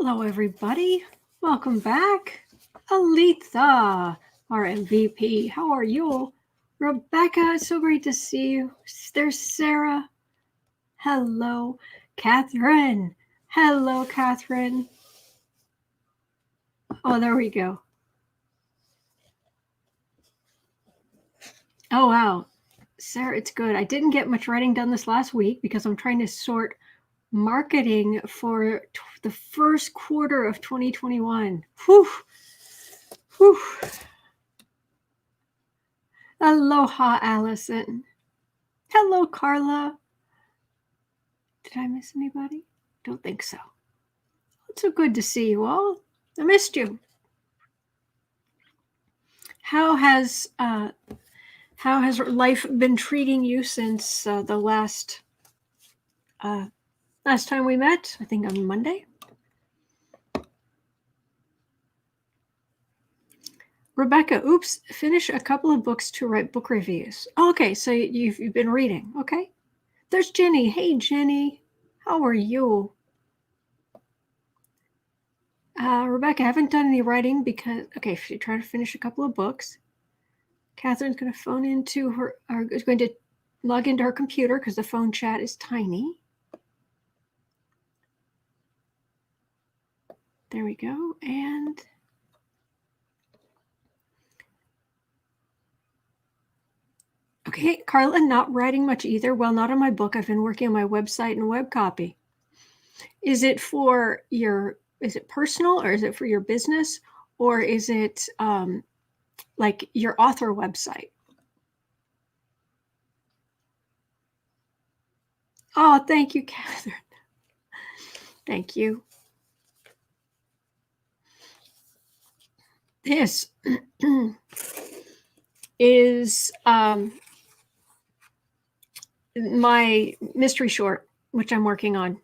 Hello, everybody. Welcome back. Alita, our MVP. How are you? Rebecca, it's so great to see you. There's Sarah. Hello. Catherine. Hello, Catherine. Oh, there we go. Oh, wow. Sarah, it's good. I didn't get much writing done this last week because I'm trying to sort marketing for the first quarter of 2021. Whew. Whew. Aloha, Allison. Hello, Carla. Did I miss anybody? Don't think so. It's so good to see you all. I missed you. How has life been treating you since the last time we met? I think on Monday. Rebecca, oops, finish a couple of books to write book reviews. Oh, okay, so you've been reading. Okay. There's Jenny. Hey, Jenny. How are you? Rebecca, I haven't done any writing because, okay, she's trying to finish a couple of books. Catherine's going to phone into her, or is going to log into her computer because the phone chat is tiny. There we go. And okay, Carla, not writing much either. Well, not on my book. I've been working on my website and web copy. Is it for is it personal or is it for your business? Or is it like your author website? Oh, thank you, Catherine. Thank you. This is my mystery short, which I'm working on.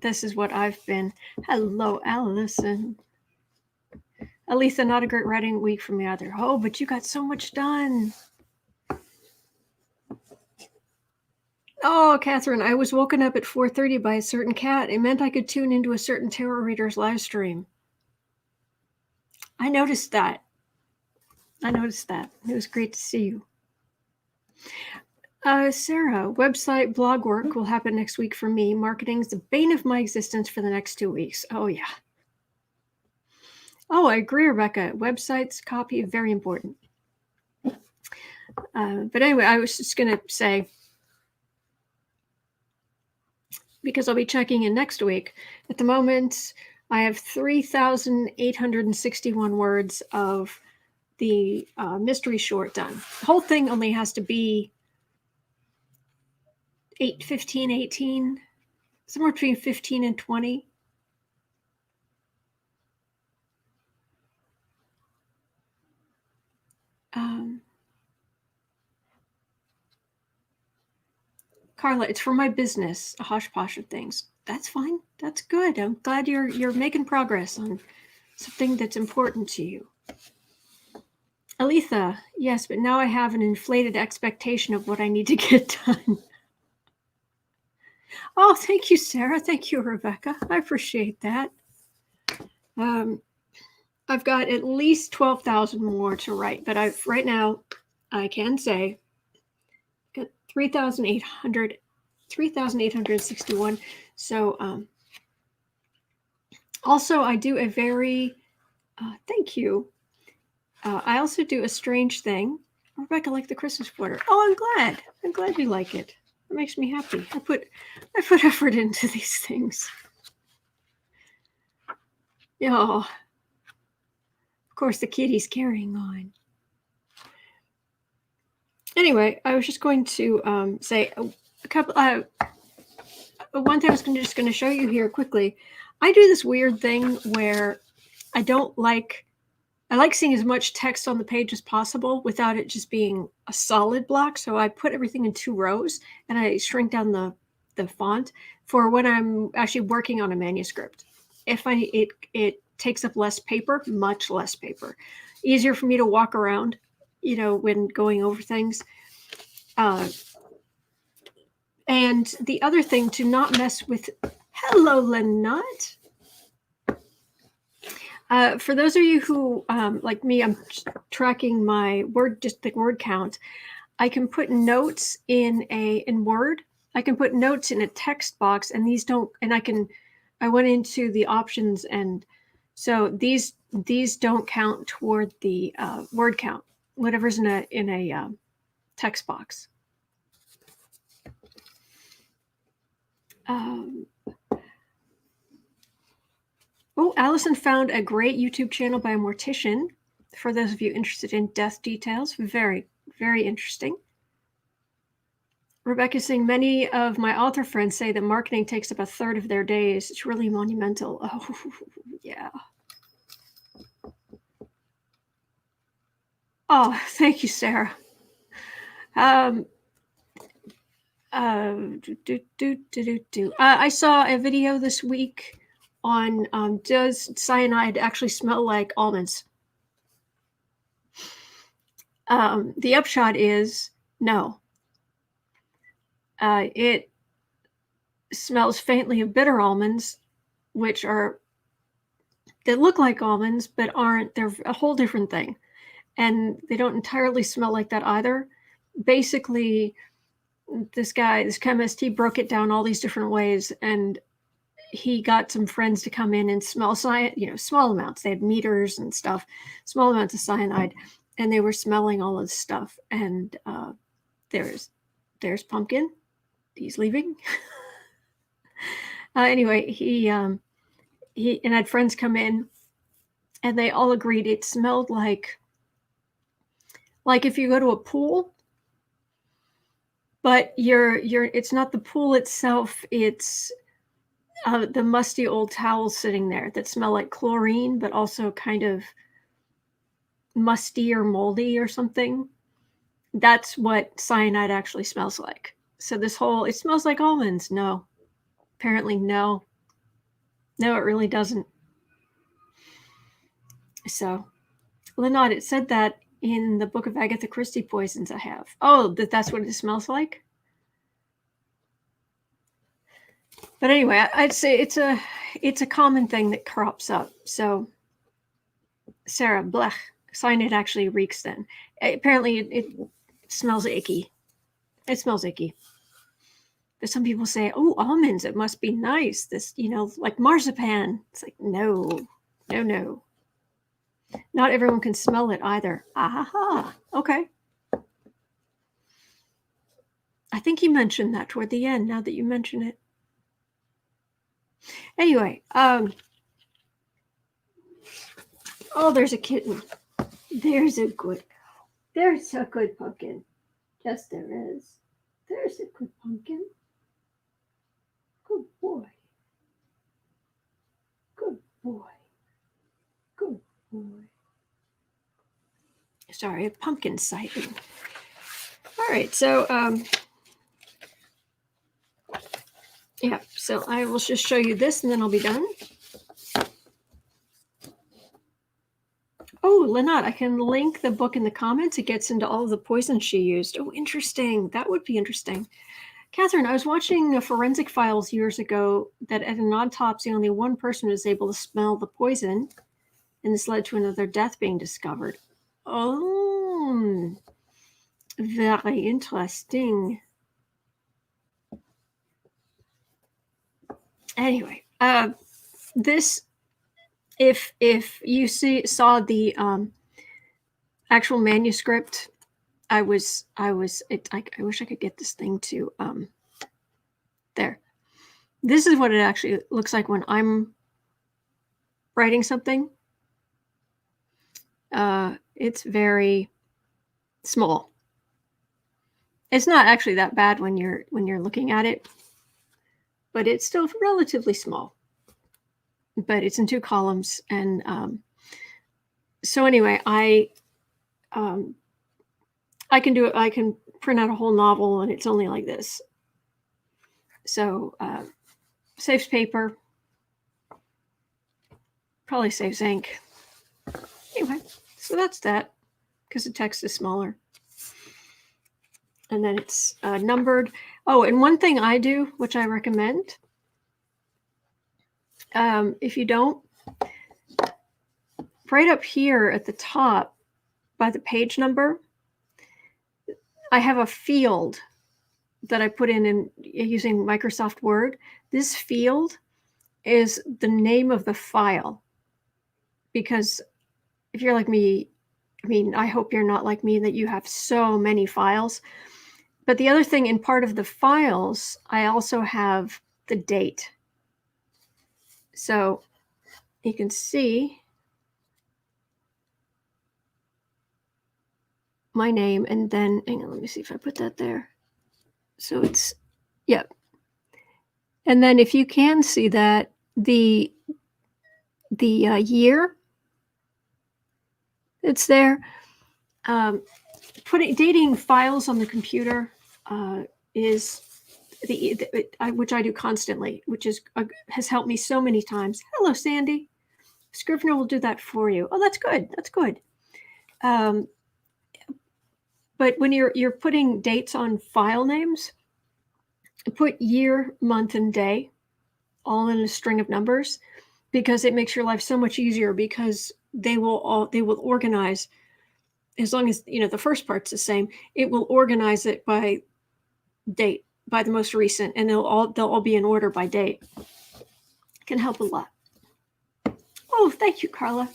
This is what I've been. Hello, Allison. Alisa, not a great writing week for me either. Oh, but you got so much done. Oh, Catherine, I was woken up at 4:30 by a certain cat. It meant I could tune into a certain tarot reader's live stream. I noticed that. It was great to see you. Sarah, website blog work will happen next week for me. Marketing's the bane of my existence for the next 2 weeks. Oh, yeah. Oh, I agree, Rebecca. Websites, copy, very important. But anyway, I was just going to say, because I'll be checking in next week, at the moment, I have 3,861 words of the mystery short done. The whole thing only has to be 15, 18, somewhere between 15 and 20. Carla, it's for my business, a hodgepodge of things. That's fine. That's good. I'm glad you're making progress on something that's important to you. Aletha, yes, but now I have an inflated expectation of what I need to get done. Oh, thank you, Sarah. Thank you, Rebecca. I appreciate that. I've got at least 12,000 more to write, but right now I can say got 3,861. So also I do a very thank you. I also do a strange thing. Rebecca liked the Christmas border. Oh, I'm glad. I'm glad you like it. It makes me happy. I put effort into these things. Oh, of course the kitty's carrying on. Anyway, I was just going to say a couple. One thing I was just going to show you here quickly. I do this weird thing where I like seeing as much text on the page as possible without it just being a solid block. So I put everything in 2 rows and I shrink down the font for when I'm actually working on a manuscript. It takes up less paper, much less paper. Easier for me to walk around, when going over things. And the other thing, to not mess with, hello, Lynette. For those of you who, like me, I'm tracking my the word count. I can put notes in Word. I can put notes in a text box, and these don't. And I went into the options, and so these don't count toward the word count. Whatever's in a text box. Oh, Allison found a great YouTube channel by a mortician. For those of you interested in death details, very, very interesting. Rebecca's saying many of my author friends say that marketing takes up a third of their days. It's really monumental. Oh, yeah. Oh, thank you, Sarah. I saw a video this week on does cyanide actually smell like almonds? The upshot is no. It smells faintly of bitter almonds, which are, they look like almonds, but aren't. They're a whole different thing. And they don't entirely smell like that either. Basically, this chemist, he broke it down all these different ways, and he got some friends to come in and smell cyanide, small amounts. They had meters and stuff, small amounts of cyanide, and they were smelling all of this stuff. And there's Pumpkin. He's leaving. Anyway, he had friends come in, and they all agreed it smelled like if you go to a pool, but it's not the pool itself, it's the musty old towels sitting there that smell like chlorine, but also kind of musty or moldy or something. That's what cyanide actually smells like. So it smells like almonds. No, apparently no, it really doesn't. So, Lynott, it said that in the book of Agatha Christie poisons I have. Oh, that's what it smells like? But anyway, I'd say it's a common thing that crops up. So, Sarah, blech, cyanide actually reeks then. Apparently, it smells icky. It smells icky. But some people say, oh, almonds, it must be nice. This, like marzipan. It's like, no. Not everyone can smell it either. Aha. Okay. I think you mentioned that toward the end, now that you mention it. Anyway, oh, there's a kitten. There's a good pumpkin. Yes, there is. There's a good pumpkin. Good boy. Good boy. Good boy. Sorry, a pumpkin sighting. All right, so yeah, so I will just show you this and then I'll be done. Oh, Lynott, I can link the book in the comments. It gets into all of the poison she used. Oh, interesting. That would be interesting. Catherine, I was watching Forensic Files years ago that at an autopsy, only one person was able to smell the poison, and this led to another death being discovered. Oh, very interesting. Anyway, this, if you saw the actual manuscript, I wish I could get this thing to there. This is what it actually looks like when I'm writing something. It's very small. It's not actually that bad when you're looking at it, but it's still relatively small. But it's in 2 columns, and so anyway, I can do it. I can print out a whole novel, and it's only like this. So saves paper, probably saves ink. Anyway, so that's that, because the text is smaller. And then it's numbered. Oh, and one thing I do, which I recommend, if you don't, right up here at the top by the page number, I have a field that I put in using Microsoft Word. This field is the name of the file, because if you're like me, I mean, I hope you're not like me that you have so many files. But the other thing, in part of the files, I also have the date. So you can see my name, and then, hang on, let me see if I put that there. So it's, yep. And then if you can see that, the year, it's there. Dating files on the computer is which I do constantly, which has helped me so many times. Hello, Sandy. Scrivener will do that for you. Oh, that's good. That's good. But when you're putting dates on file names, put year, month, and day all in a string of numbers, because it makes your life so much easier, because they will organize, as long as the first part's the same, it will organize it by date, by the most recent, and they'll all be in order by date. It can help a lot. Oh, thank you, Carla.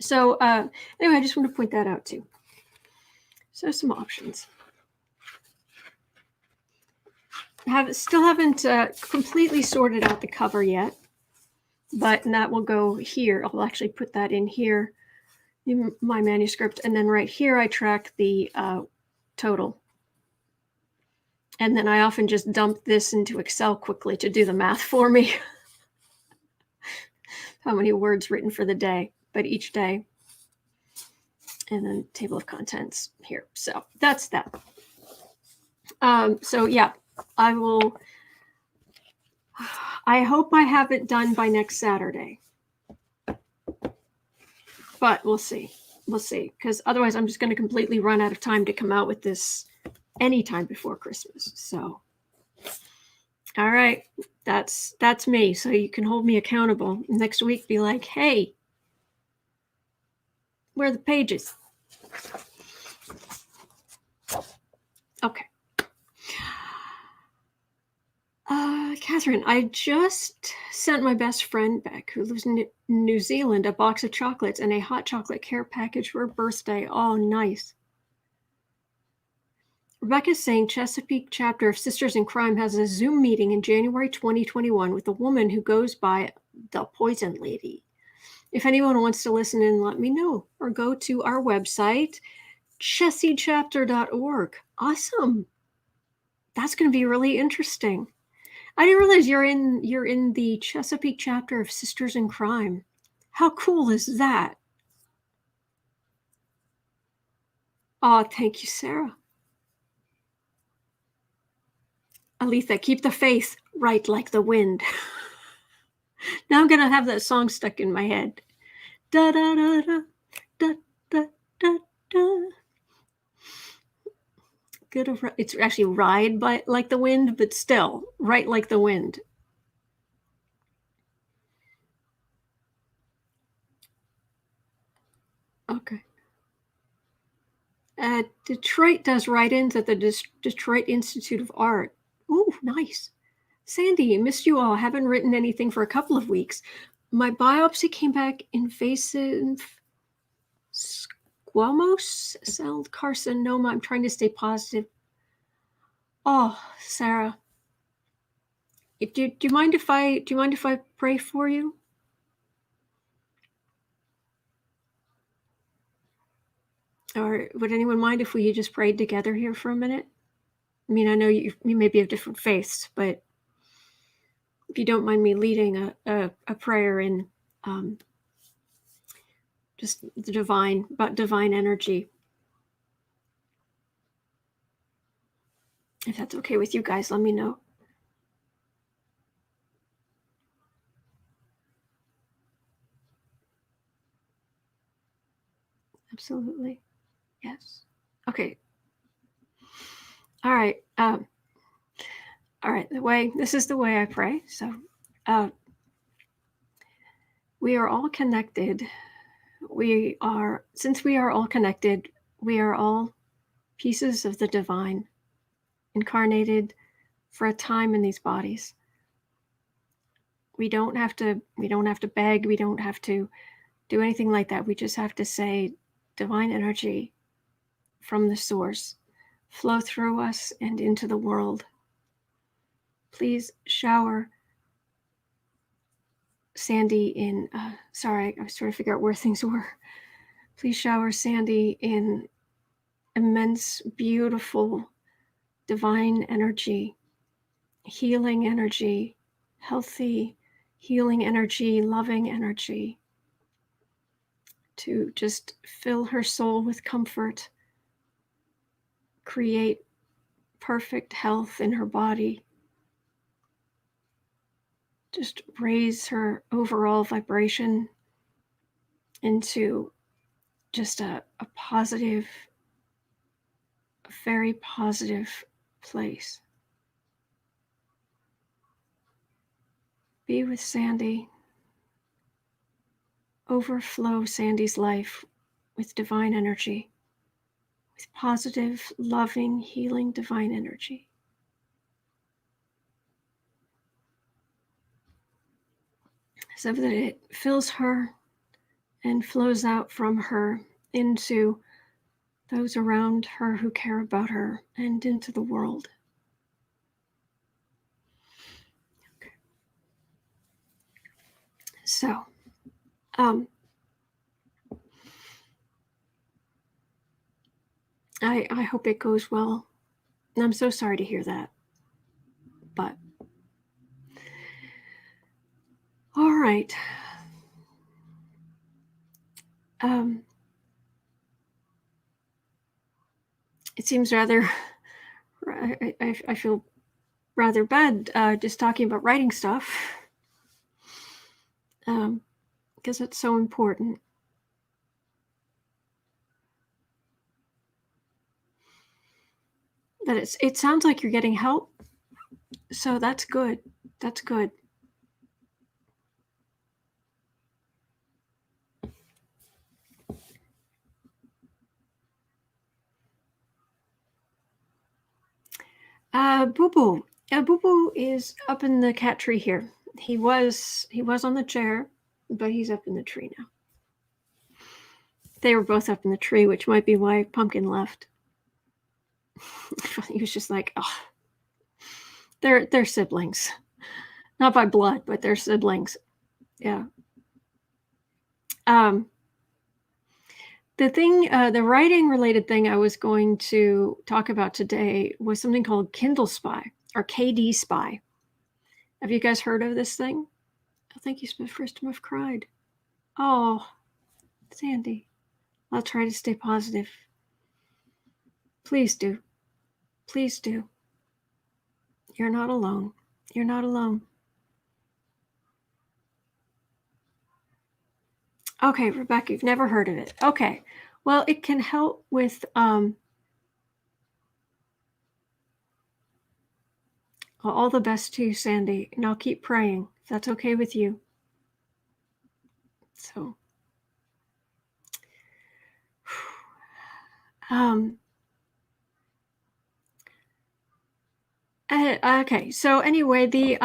So anyway, I just want to point that out too. So some options. Still haven't completely sorted out the cover yet, but that will go here. I'll actually put that in here, in my manuscript, and then right here I track the total. And then I often just dump this into Excel quickly to do the math for me. How many words written for the day, but each day. And then table of contents here. So that's that. So yeah, I hope I have it done by next Saturday. But we'll see. We'll see. Because otherwise I'm just going to completely run out of time to come out with this anytime before Christmas. So, all right, that's me. So you can hold me accountable. Next week, be like, hey, where are the pages? Okay. Catherine, I just sent my best friend Beck, who lives in New Zealand, a box of chocolates and a hot chocolate care package for her birthday. Oh, nice. Rebecca's saying Chesapeake chapter of Sisters in Crime has a Zoom meeting in January 2021 with a woman who goes by the Poison Lady. If anyone wants to listen in, let me know, or go to our website, chessiechapter.org. Awesome. That's going to be really interesting. I didn't realize you're in the Chesapeake chapter of Sisters in Crime. How cool is that? Oh, thank you, Sarah. Aletha, keep the faith, right like the wind. Now I'm going to have that song stuck in my head. Da da da da da da da da. It's actually ride by like the wind, but still right like the wind. Okay. Detroit does write-ins at the Detroit Institute of Art. Ooh, nice. Sandy, missed you all. Haven't written anything for a couple of weeks. My biopsy came back invasive squamous cell carcinoma. I'm trying to stay positive. Oh, Sarah. Do you mind if I pray for you? Or would anyone mind if we just prayed together here for a minute? I mean, I know you may be of different faiths, but if you don't mind me leading a prayer in just the divine energy. If that's okay with you guys, let me know. Absolutely. Yes. Okay. All right. All right. This is the way I pray. So, We are all connected. Since we are all connected, we are all pieces of the divine, incarnated for a time in these bodies. We don't have to beg, we don't have to do anything like that. We just have to say, divine energy from the source, flow through us and into the world. Please shower Sandy in, sorry, I was trying to figure out where things were. Please shower Sandy in immense, beautiful, divine energy, healing energy, healthy, healing energy, loving energy, to just fill her soul with comfort, create perfect health in her body, just raise her overall vibration into just a positive, a very positive place. Be with Sandy. Overflow Sandy's life with divine energy, with positive, loving, healing divine energy. So that it fills her and flows out from her into those around her who care about her and into the world. Okay. So, I hope it goes well. I'm so sorry to hear that, but all right. It seems rather, I feel rather bad just talking about writing stuff, because it's so important. That it sounds like you're getting help, so that's good. That's good. Boo Boo. Boo Boo is up in the cat tree here. He was on the chair, but he's up in the tree now. They were both up in the tree, which might be why Pumpkin left. He was just like, oh, they're siblings, not by blood, but they're siblings. Yeah. The thing, the writing related thing I was going to talk about today was something called Kindle Spy or KD Spy. Have you guys heard of this thing? Oh, thank you. It's the first time I've cried. Oh, Sandy. I'll try to stay positive. Please do. Please do. You're not alone. You're not alone. Okay, Rebecca, you've never heard of it. Okay. Well, it can help with all the best to you, Sandy, and I'll keep praying if that's okay with you. So, okay. So anyway, the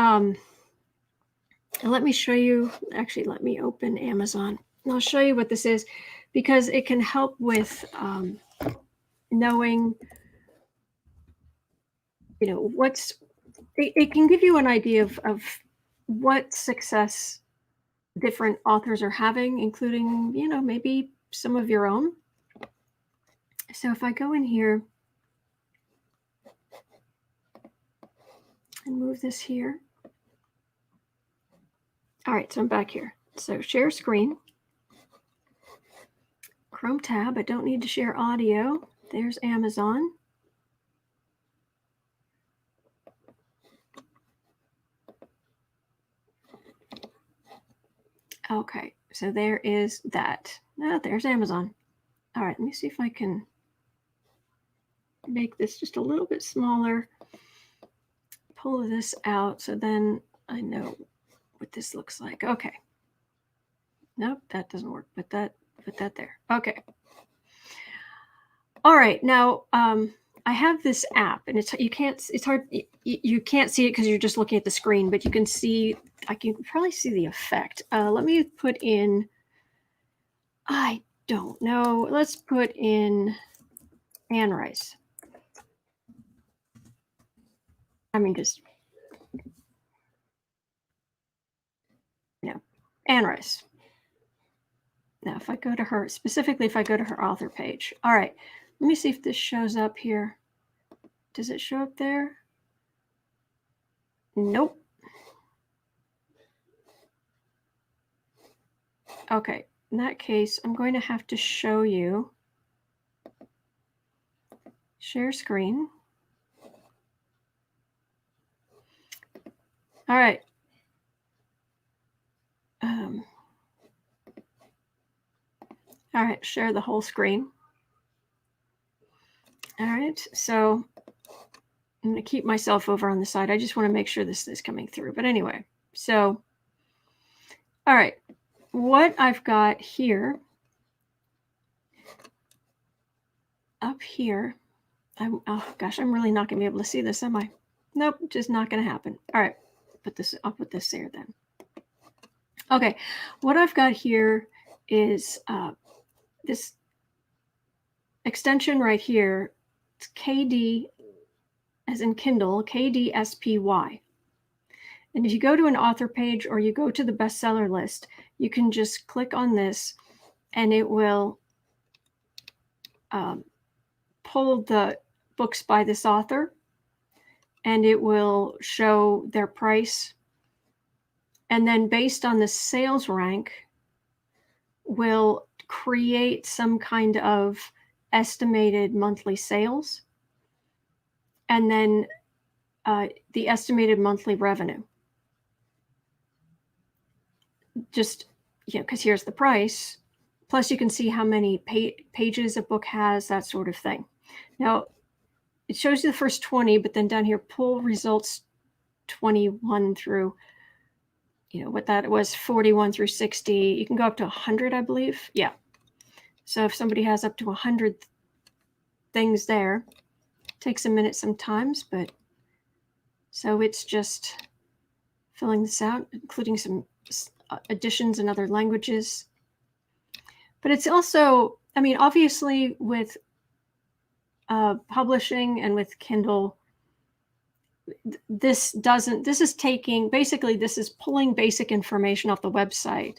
let me show you. Actually, let me open Amazon. And I'll show you what this is, because it can help with knowing, what's. It can give you an idea of what success different authors are having, including, maybe some of your own. So if I go in here and move this here. All right, so I'm back here. So share screen. Chrome tab. I don't need to share audio. There's Amazon. Okay, so there is that. There's Amazon. All right, let me see if I can make this just a little bit smaller. Pull this out so then I know what this looks like. Okay. Nope, that doesn't work. Put that there. Okay. All right. Now, I have this app, and it's hard. You can't see it because you're just looking at the screen, but you can see. I can probably see the effect. Let me put in. I don't know. Let's put in Anne Rice. I mean, just Anne Rice. Now, if I go to her, specifically if I go to her author page. All right, let me see if this shows up here. Does it show up there? Nope. Okay, in that case, I'm going to have to show you. Share screen. All right. All right, share the whole screen. All right, so I'm going to keep myself over on the side. I just want to make sure this is coming through. But anyway, so, all right, what I've got here, up here, oh gosh, I'm really not going to be able to see this, am I? Nope, just not going to happen. All right, I'll put this there then. Okay, what I've got here is this extension right here. It's KD, as in Kindle, KDSPY. And if you go to an author page or you go to the bestseller list, you can just click on this and it will pull the books by this author, and it will show their price. And then based on the sales rank, will create some kind of estimated monthly sales, and then the estimated monthly revenue. Just, because here's the price. Plus, you can see how many pages a book has, that sort of thing. Now, it shows you the first 20, but then down here, pull results 21 through, what that was, 41 through 60. You can go up to 100, I believe. Yeah. So if somebody has up to 100 things there, it takes a minute sometimes, but so it's just filling this out, including some additions in other languages. But it's also, obviously with publishing and with Kindle, this is pulling basic information off the website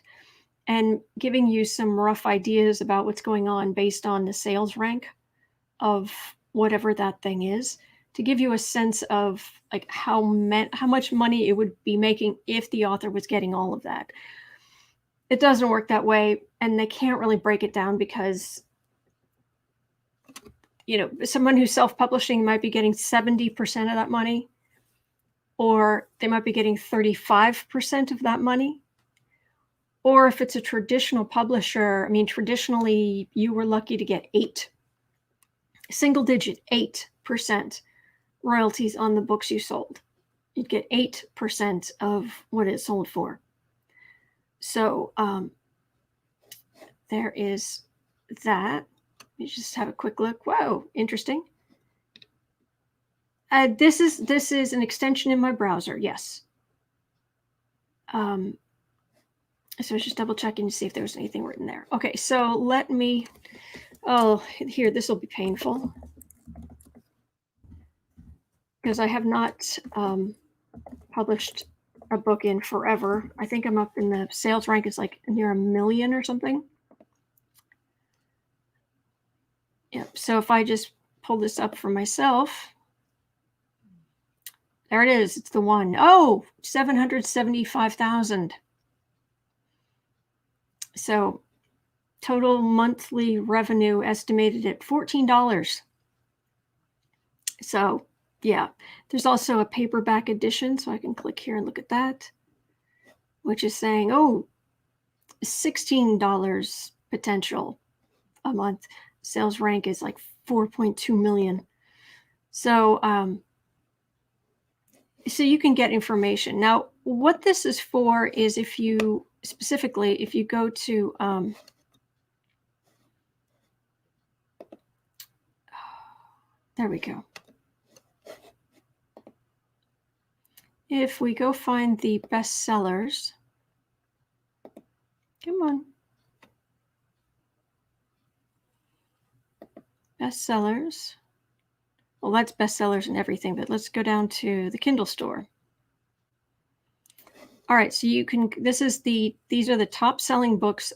and giving you some rough ideas about what's going on based on the sales rank of whatever that thing is, to give you a sense of like how much money it would be making if the author was getting all of that. It doesn't work that way, and they can't really break it down because someone who's self-publishing might be getting 70% of that money, or they might be getting 35% of that money. Or if it's a traditional publisher, traditionally you were lucky to get 8% royalties on the books you sold. You'd get 8% of what it sold for. So there is that. You just have a quick look. Whoa, interesting. This is an extension in my browser. Yes. So I was just double checking to see if there was anything written there. Okay, so let me. Oh, here, this will be painful because I have not published a book in forever. I think I'm up in the sales rank. It's like near 1 million or something. Yep. So if I just pull this up for myself, there it is. It's the one. Oh, 775,000. So total monthly revenue estimated at $14. So yeah, there's also a paperback edition. So I can click here and look at that, which is saying, oh, $16 potential a month. Sales rank is like 4.2 million. So, so you can get information. Now, what this is for is if you specifically, if you go to there we go. If we go find the bestsellers, come on. Bestsellers. Well, that's bestsellers and everything, but let's go down to the Kindle store. All right, so you can, these are the top selling books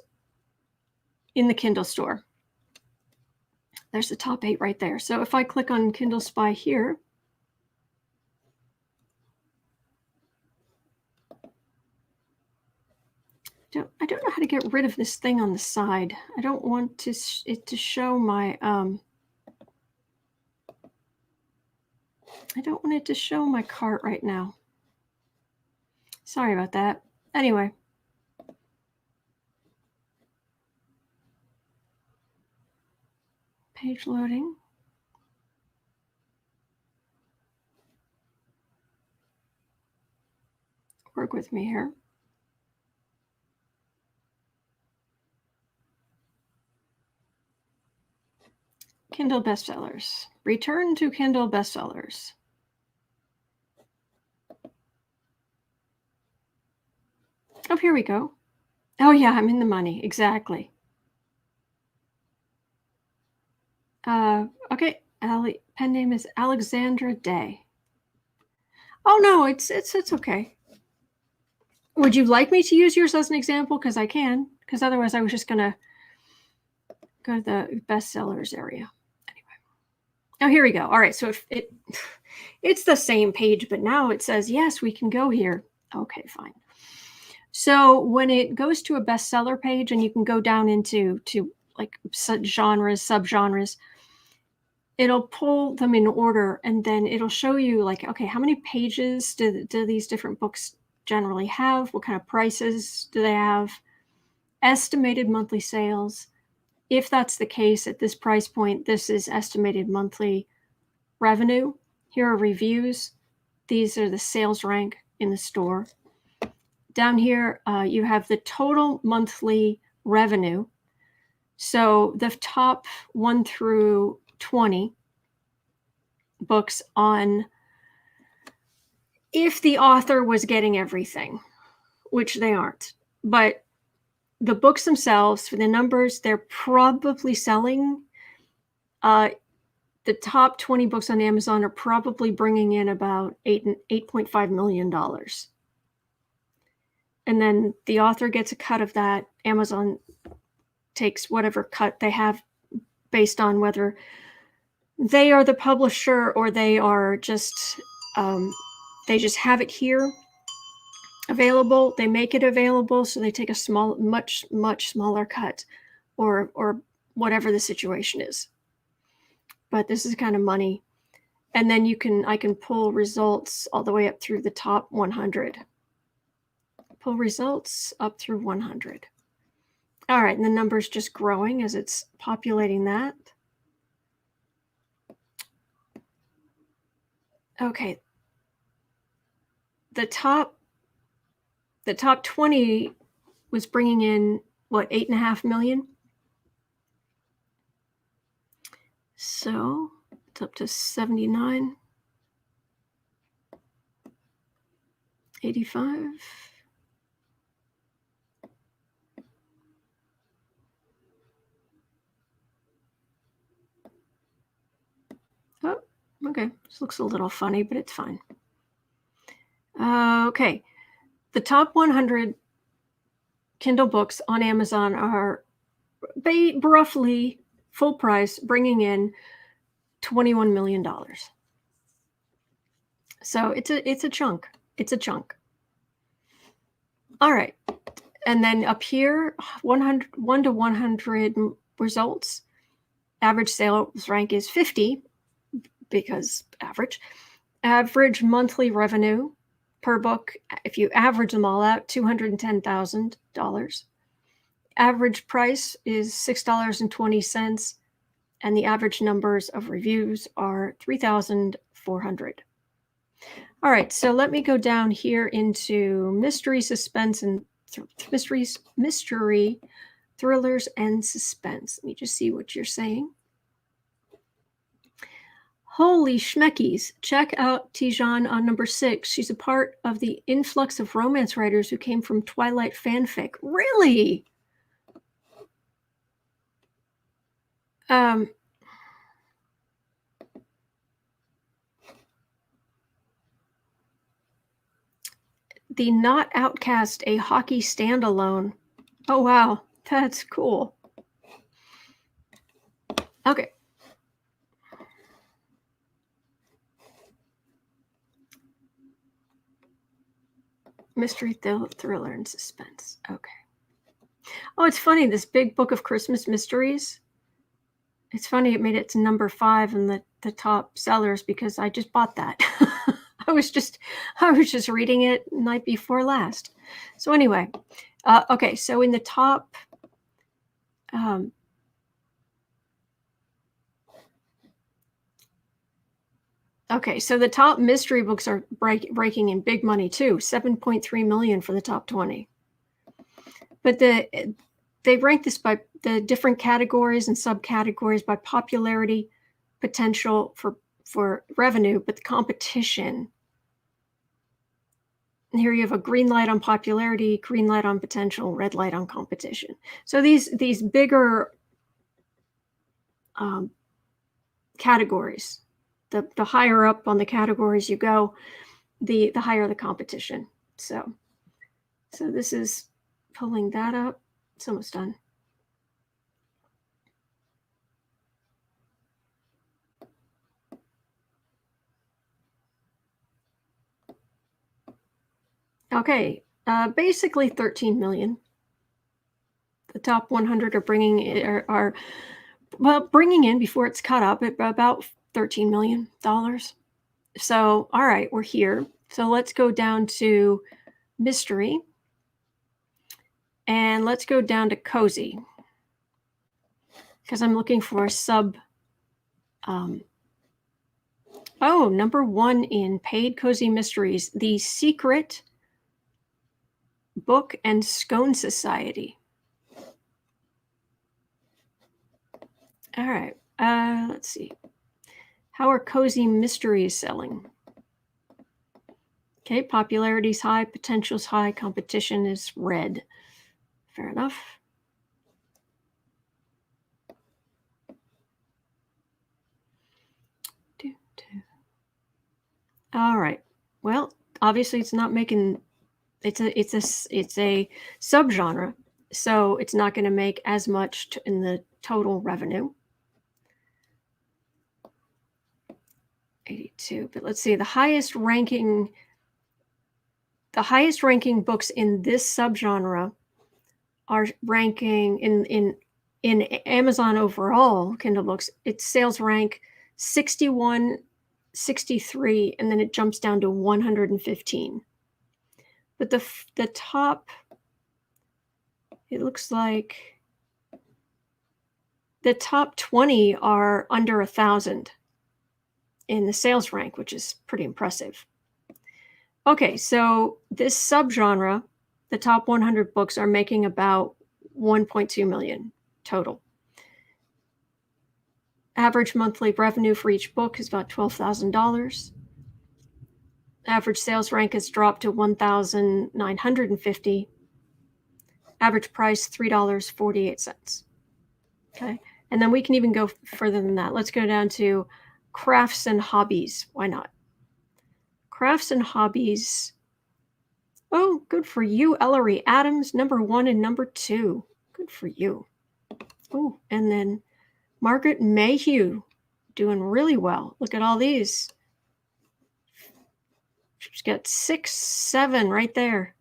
in the Kindle store. There's the top 8 right there. So if I click on Kindle Spy here, I don't know how to get rid of this thing on the side. I don't want it to show my I don't want it to show my cart right now. Sorry about that. Anyway. Page loading. Work with me here. Kindle bestsellers. Return to Kindle bestsellers. Oh, here we go. Oh yeah, I'm in the money. Exactly. Okay. Pen name is Alexandra Day. Oh no, it's okay. Would you like me to use yours as an example? Because I can. Because otherwise, I was just gonna go to the bestsellers area. Anyway. Oh, here we go. All right. So if it's the same page, but now it says yes, we can go here. Okay, fine. So when it goes to a bestseller page, and you can go down into like genres, subgenres, it'll pull them in order, and then it'll show you like, okay, how many pages do these different books generally have? What kind of prices do they have? Estimated monthly sales. If that's the case at this price point, this is estimated monthly revenue. Here are reviews. These are the sales rank in the store. Down here, you have the total monthly revenue. So the top 1 through 20 books on if the author was getting everything, which they aren't. But the books themselves, for the numbers, they're probably selling. The top 20 books on Amazon are probably bringing in about $8.5 million. And then the author gets a cut of that. Amazon takes whatever cut they have based on whether they are the publisher or they are just, they just have it here available. They make it available, so they take a much smaller cut, or whatever the situation is. But this is kind of money. And then I can pull results all the way up through the top 100. Pull results up through 100. All right, and the number's just growing as it's populating that. Okay. The top 20 was bringing in, what, 8.5 million? So it's up to 79, 85. Oh, okay. This looks a little funny, but it's fine. Okay. The top 100 Kindle books on Amazon are roughly full price, bringing in $21 million. So it's a chunk. It's a chunk. All right. And then up here, 1 to 100 results. Average sales rank is 50, because average. Average monthly revenue per book, if you average them all out, $210,000. Average price is $6.20, and the average numbers of reviews are 3,400. All right, so let me go down here into mystery, suspense, and mystery, thrillers, and suspense. Let me just see what you're saying. Holy schmeckies. Check out Tijan on number 6. She's a part of the influx of romance writers who came from Twilight fanfic. Really? The Not Outcast, a hockey standalone. Oh, wow. That's cool. Okay. Mystery, thriller, and suspense. Okay. Oh, it's funny. This big book of Christmas mysteries. It's funny it made it to number 5 in the top sellers because I just bought that. I was just reading it night before last. So anyway, okay. So in the top, okay, so the top mystery books are breaking in big money too. 7.3 million for the top 20. But they rank this by the different categories and subcategories by popularity, potential for revenue, but the competition. And here you have a green light on popularity, green light on potential, red light on competition. So these bigger categories, the higher up on the categories you go, the higher the competition. So this is pulling that up. It's almost done. Okay, basically 13 million. The top 100 are bringing in before it's cut up at about $13 million. So, all right, we're here. So let's go down to mystery. And let's go down to cozy. Because I'm looking for a sub. Number 1 in paid cozy mysteries, The Secret Book and Scone Society. All right. Let's see. How are cozy mysteries selling? Okay, popularity's high, potential's high, competition is red. Fair enough. All right. Well, obviously it's not making. It's a subgenre, so it's not going to make as much in the total revenue. 82. But let's see, the highest ranking books in this subgenre are ranking in Amazon overall Kindle books. Its sales rank 61, 63, and then it jumps down to 115. But the top, it looks like the top 20 are under 1,000 in the sales rank, which is pretty impressive. Okay, so this subgenre, the top 100 books are making about 1.2 million total. Average monthly revenue for each book is about $12,000. Average sales rank has dropped to 1,950. Average price $3.48. Okay, and then we can even go further than that. Let's go down to crafts and hobbies. Why not? Crafts and hobbies. Oh, good for you, Ellery Adams, number 1 and number 2. Good for you. Oh, and then Margaret Mayhew doing really well. Look at all these. She's got 6, 7 right there.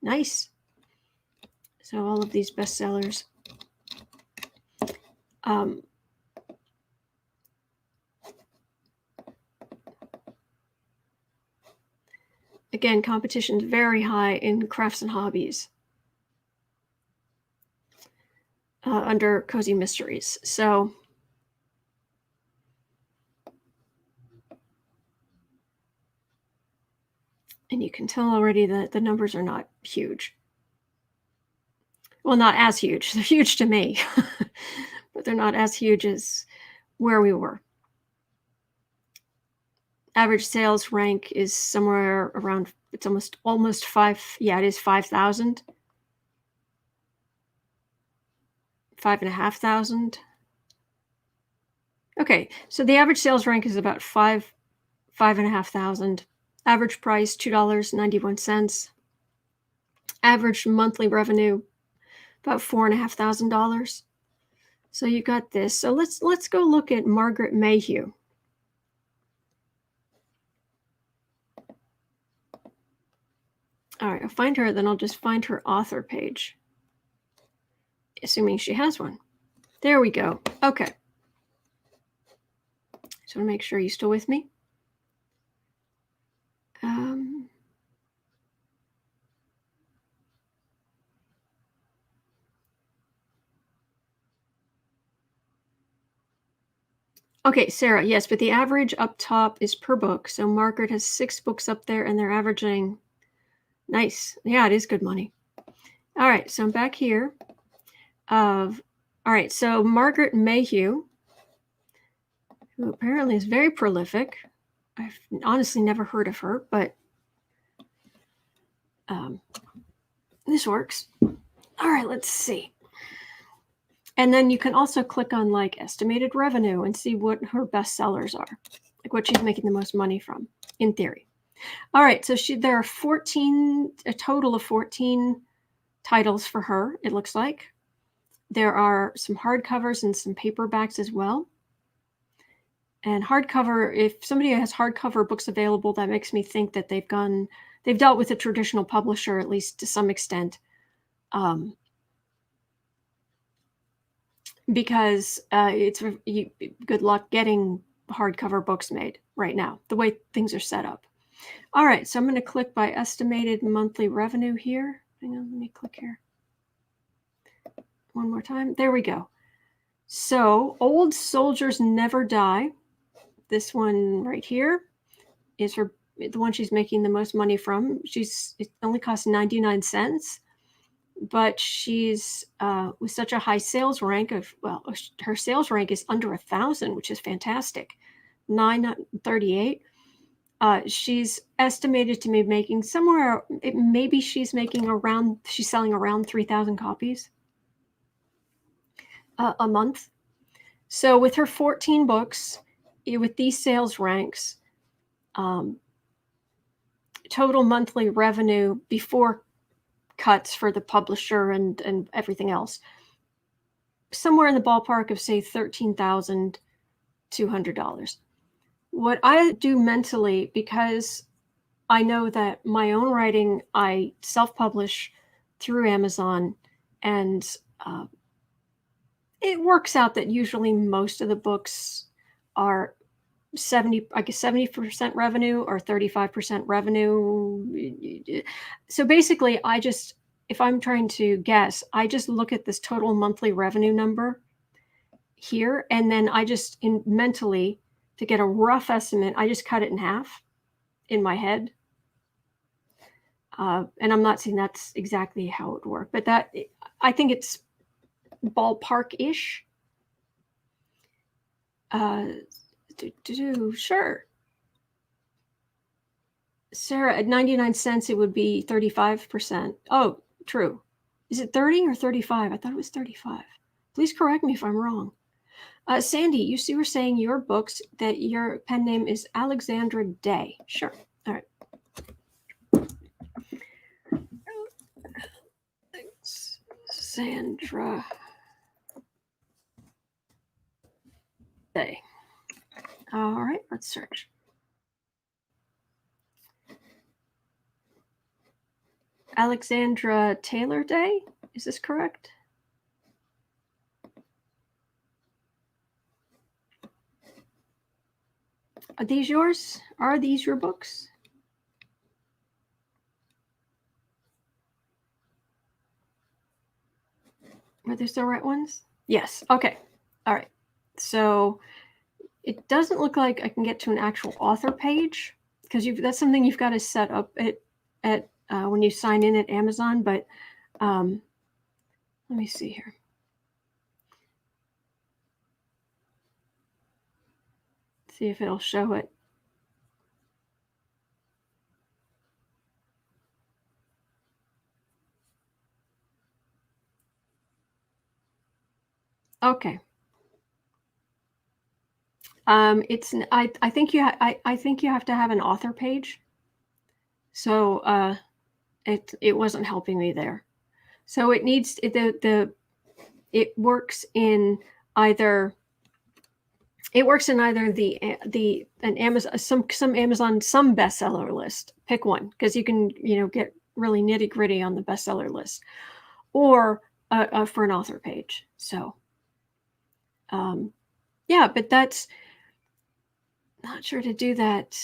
Nice. So all of these bestsellers. Again, competition is very high in crafts and hobbies under cozy mysteries. So and you can tell already that the numbers are not huge. Well, not as huge. They're huge to me, but they're not as huge as where we were. Average sales rank is somewhere around, it's almost 5, yeah, it is 5,000. 5,500. Okay, so the average sales rank is about 5,500. Average price $2.91. Average monthly revenue about $4,500. So you got this. So let's go look at Margaret Mayhew. All right, I'll find her, then I'll just find her author page, assuming she has one. There we go. Okay. Just want to make sure you're still with me. Okay, Sarah, yes, but the average up top is per book. So Margaret has 6 books up there, and they're averaging, nice. Yeah, it is good money. All right, so I'm back here. All right, so Margaret Mayhew, who apparently is very prolific. I've honestly never heard of her, but this works. All right, let's see. And then you can also click on like estimated revenue and see what her best sellers are, like what she's making the most money from, in theory. All right, so there are a total of 14 titles for her, it looks like. There are some hardcovers and some paperbacks as well. And hardcover, if somebody has hardcover books available, that makes me think that they've dealt with a traditional publisher, at least to some extent. Because good luck getting hardcover books made right now, the way things are set up. All right, so I'm going to click by estimated monthly revenue here. Hang on, let me click here. One more time. There we go. So Old Soldiers Never Die. This one right here is the one she's making the most money from. It only costs 99 cents. But she's with such a high sales rank her sales rank is under 1,000, which is fantastic. 938. She's estimated to be making somewhere, maybe she's selling around 3,000 copies a month. So with her 14 books, with these sales ranks, total monthly revenue before cuts for the publisher and everything else, somewhere in the ballpark of say $13,200. What I do mentally, because I know that my own writing I self-publish through Amazon, and it works out that usually most of the books are 70% revenue or 35% revenue. So basically, if I'm trying to guess, I just look at this total monthly revenue number here, and then I just mentally, to get a rough estimate, I just cut it in half in my head. And I'm not saying that's exactly how it would work, but I think it's ballpark-ish. Sure. Sarah, at 99 cents, it would be 35%. Oh, true. Is it 30 or 35? I thought it was 35. Please correct me if I'm wrong. Sandy, you were saying your books, that your pen name is Alexandra Day. Sure. All right. Sandra Day. All right, let's search. Alexandra Taylor Day, is this correct? Are these yours? Are these your books? Are these the right ones? Yes. Okay. All right. So it doesn't look like I can get to an actual author page, because that's something you've got to set up at when you sign in at Amazon. But Let me see here. See if it'll show it. Okay. It's I think I think you have to have an author page. So it wasn't helping me there. So it needs it works in either the an Amazon some Amazon some bestseller list. Pick one because you can get really nitty gritty on the bestseller list, or for an author page. So yeah, but that's not sure to do that.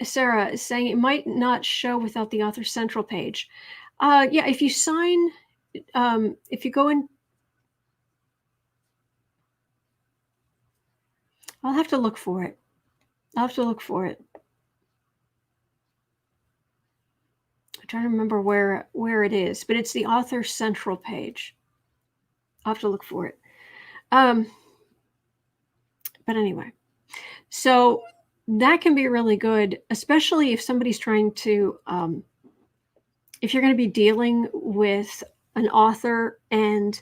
Sarah is saying it might not show without the author central page. Yeah, if you sign, if you go in, I'll have to look for it. I'll have to look for it. I'm trying to remember where it is, but it's the author central page. I'll have to look for it. But anyway, so that can be really good, especially if somebody's trying to, if you're going to be dealing with an author and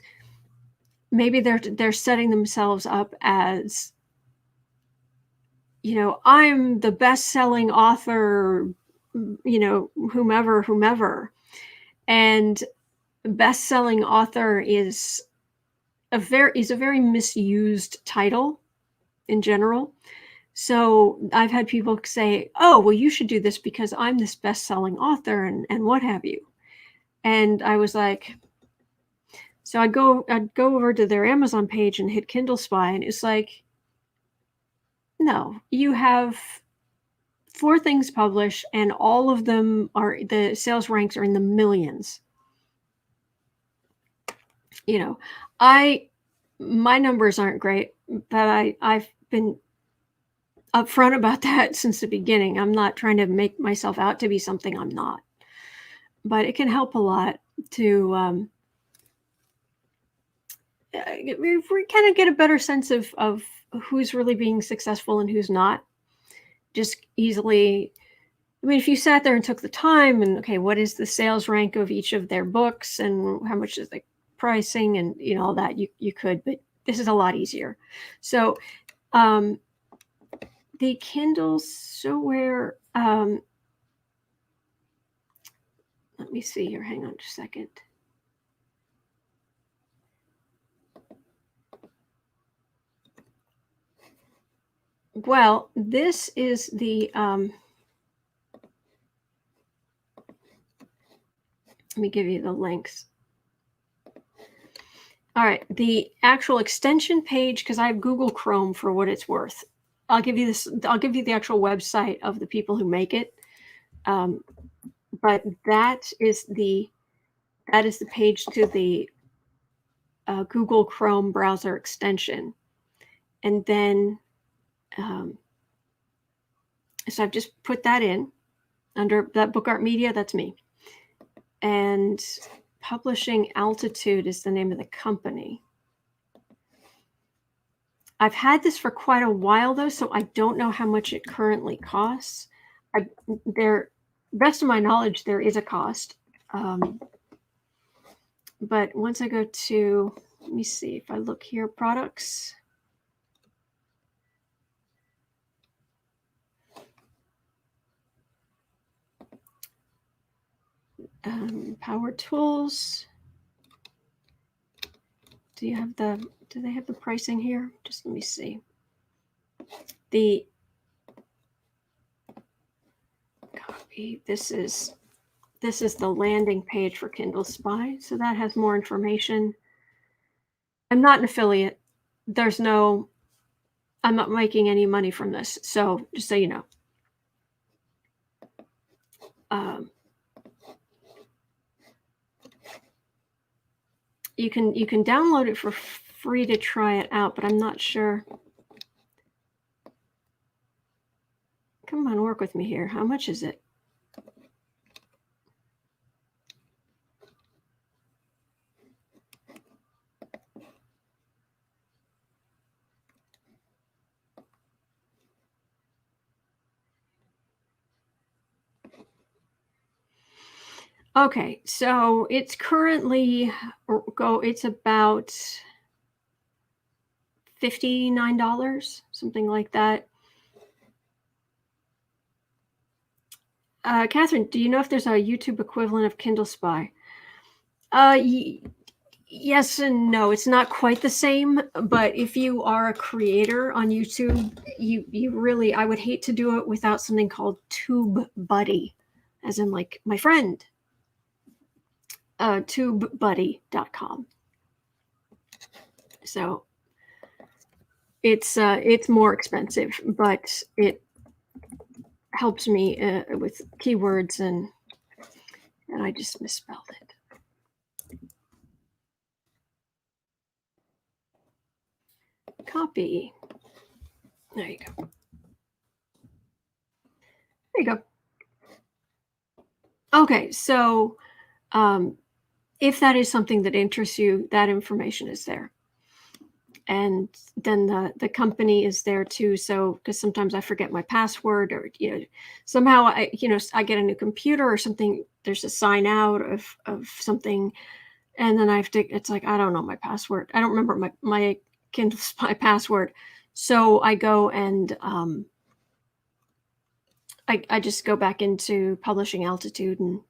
maybe they're setting themselves up as, I'm the best-selling author, whomever. And best-selling author is a very misused title in general. So I've had people say, "Oh, well, you should do this because I'm this best-selling author and what have you." And I was like, so I'd go over to their Amazon page and hit Kindle Spy, and it's like, no, you have 4 things published, and all of them the sales ranks are in the millions. My numbers aren't great, but I've been upfront about that since the beginning. I'm not trying to make myself out to be something I'm not, but it can help a lot to we kind of get a better sense of who's really being successful and who's not. Just easily, I mean, if you sat there and took the time and, okay, what is the sales rank of each of their books and how much is the pricing and all that, you could, but this is a lot easier. So the Kindle, so where let me see here, hang on just a second. Well, this is the let me give you the links. All right, the actual extension page, because I have Google Chrome for what it's worth. I'll give you the actual website of the people who make it. But that is the page to the Google Chrome browser extension. And then, so I've just put that in under that Book Art Media, that's me. And Publishing Altitude is the name of the company. I've had this for quite a while though, so I don't know how much it currently costs. Best of my knowledge, there is a cost. But once I go to, let me see if I look here, products. Power tools. Do they have the pricing here? Just let me see. Copy. This is the landing page for Kindle Spy. So that has more information. I'm not an affiliate. I'm not making any money from this. So just so you know. You can download it for free to try it out, but I'm not sure. Come on, work with me here. How much is it? Okay, so it's currently it's about $59, something like that. Catherine, do you know if there's a YouTube equivalent of Kindle Spy? Uh, y- yes and no. It's not quite the same, but if you are a creator on YouTube, you really, I would hate to do it without something called Tube Buddy, as in like my friend, tubebuddy.com. So it's more expensive, but it helps me with keywords, and I just misspelled it. Copy. There you go. There you go. Okay, so if that is something that interests you, that information is there. And then the company is there too. So because sometimes I forget my password, or somehow I get a new computer or something. There's a sign out of something, and then I have to. It's like I don't know my password. I don't remember my Kindle Spy password. So I go and I just go back into Publishing Altitude and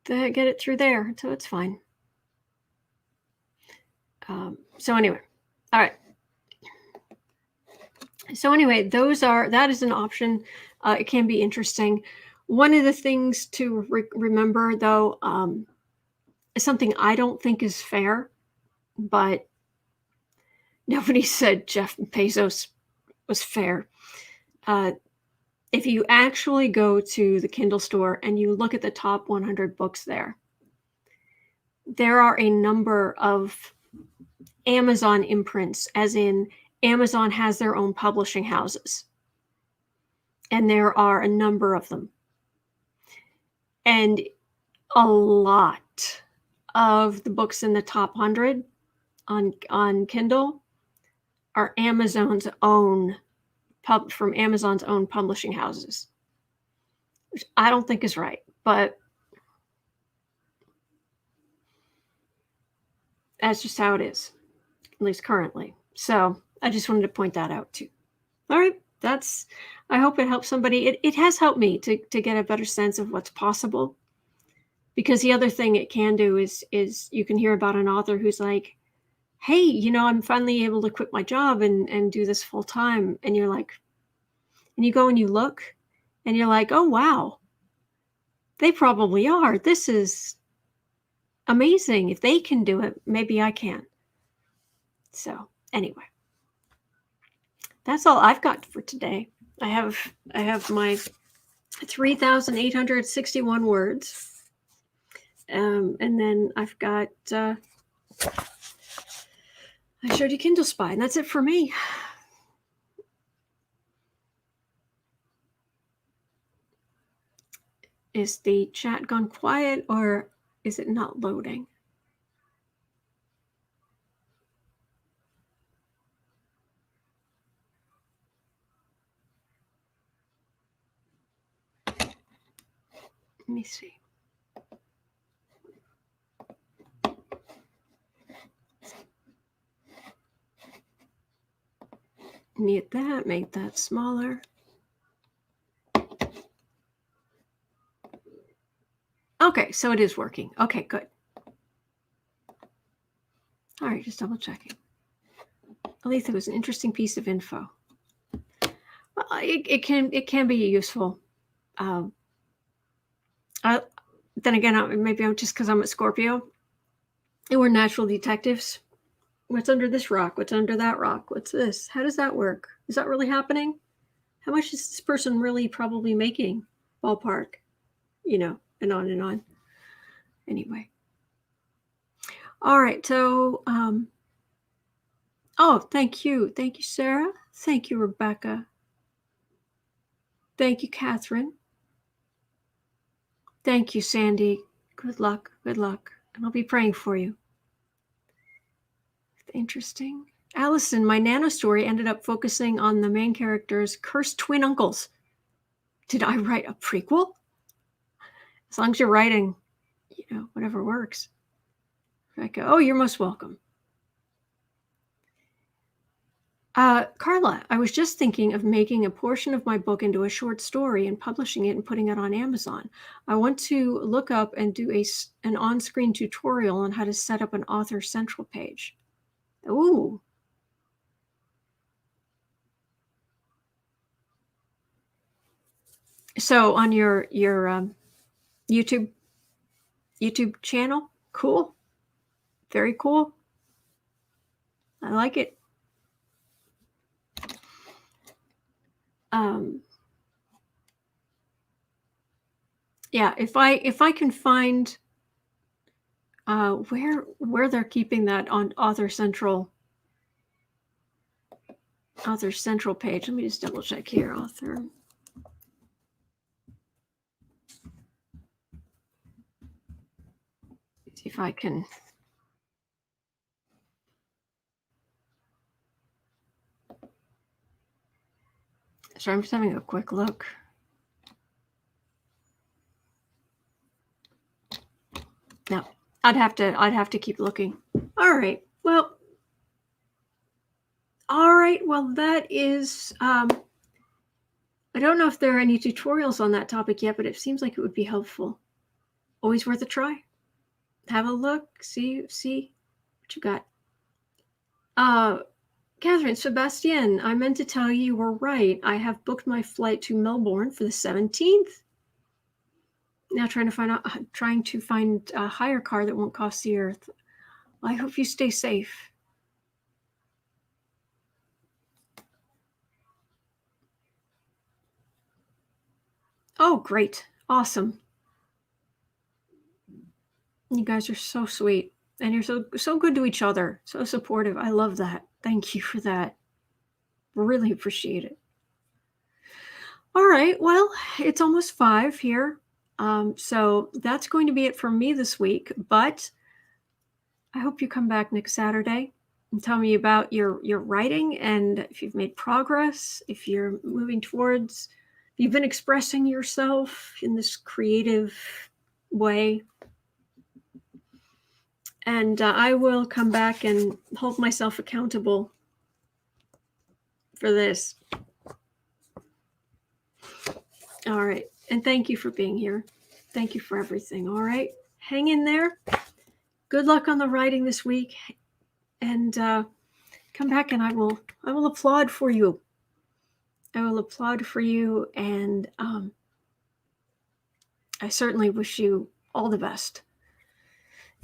get it through there. So it's fine. So anyway, all right. So anyway, that is an option. It can be interesting. One of the things to remember, though, is something I don't think is fair, but nobody said Jeff Bezos was fair. If you actually go to the Kindle store and you look at the top 100 books there are a number of Amazon imprints, as in Amazon has their own publishing houses, and there are a number of them. And a lot of the books in the top 100 on Kindle are from Amazon's own publishing houses, which I don't think is right, but that's just how it is, at least currently. So I just wanted to point that out too. All right, I hope it helps somebody. It has helped me to get a better sense of what's possible, because the other thing it can do is you can hear about an author who's like, hey, I'm finally able to quit my job and do this full time. And you're like, and you go and you look and you're like, oh, wow, they probably are. This is amazing. If they can do it, maybe I can. So anyway, that's all I've got for today. I have my 3,861 words. And then I've got, I showed you Kindle Spy, and that's it for me. Is the chat gone quiet, or is it not loading? Let me see. Mute that, make that smaller. Okay, so it is working. Okay, good. All right, just double checking. Aletha was an interesting piece of info. Well, it can be useful. Then again, maybe I'm just because I'm a Scorpio, and we're natural detectives. What's under this rock? What's under that rock? What's this? How does that work? Is that really happening? How much is this person really probably making? Ballpark, and on and on. Anyway. All right. So, oh, thank you. Thank you, Sarah. Thank you, Rebecca. Thank you, Catherine. Thank you, Sandy. Good luck. Good luck. And I'll be praying for you. Interesting. Allison, my nano story ended up focusing on the main character's cursed twin uncles. Did I write a prequel? As long as you're writing, whatever works. Like, oh, you're most welcome. Carla, I was just thinking of making a portion of my book into a short story and publishing it and putting it on Amazon. I want to look up and do an on-screen tutorial on how to set up an Author Central page. Ooh. So on your YouTube channel? Cool. Very cool. I like it. Yeah, if I can find where they're keeping that on Author Central page. Let me just double check here. Author. See if I can. Sorry, I'm just having a quick look. No, I'd have to keep looking. All right. Well, that is, I don't know if there are any tutorials on that topic yet, but it seems like it would be helpful. Always worth a try. Have a look, see what you got. Catherine, Sebastian, I meant to tell you were right. I have booked my flight to Melbourne for the 17th. Now trying to find a hire car that won't cost the earth. I hope you stay safe. Oh, great. Awesome. You guys are so sweet. And you're so good to each other. So supportive. I love that. Thank you for that. Really appreciate it. All right. Well, it's almost 5 here. So that's going to be it for me this week. But I hope you come back next Saturday and tell me about your writing and if you've made progress, if you're moving towards, if you've been expressing yourself in this creative way. And I will come back and hold myself accountable for this. All right. And thank you for being here. Thank you for everything. All right. Hang in there. Good luck on the writing this week. And come back and I will applaud for you. I will applaud for you. And I certainly wish you all the best.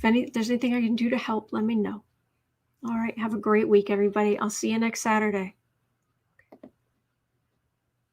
If there's anything I can do to help, let me know. All right. Have a great week, everybody. I'll see you next Saturday.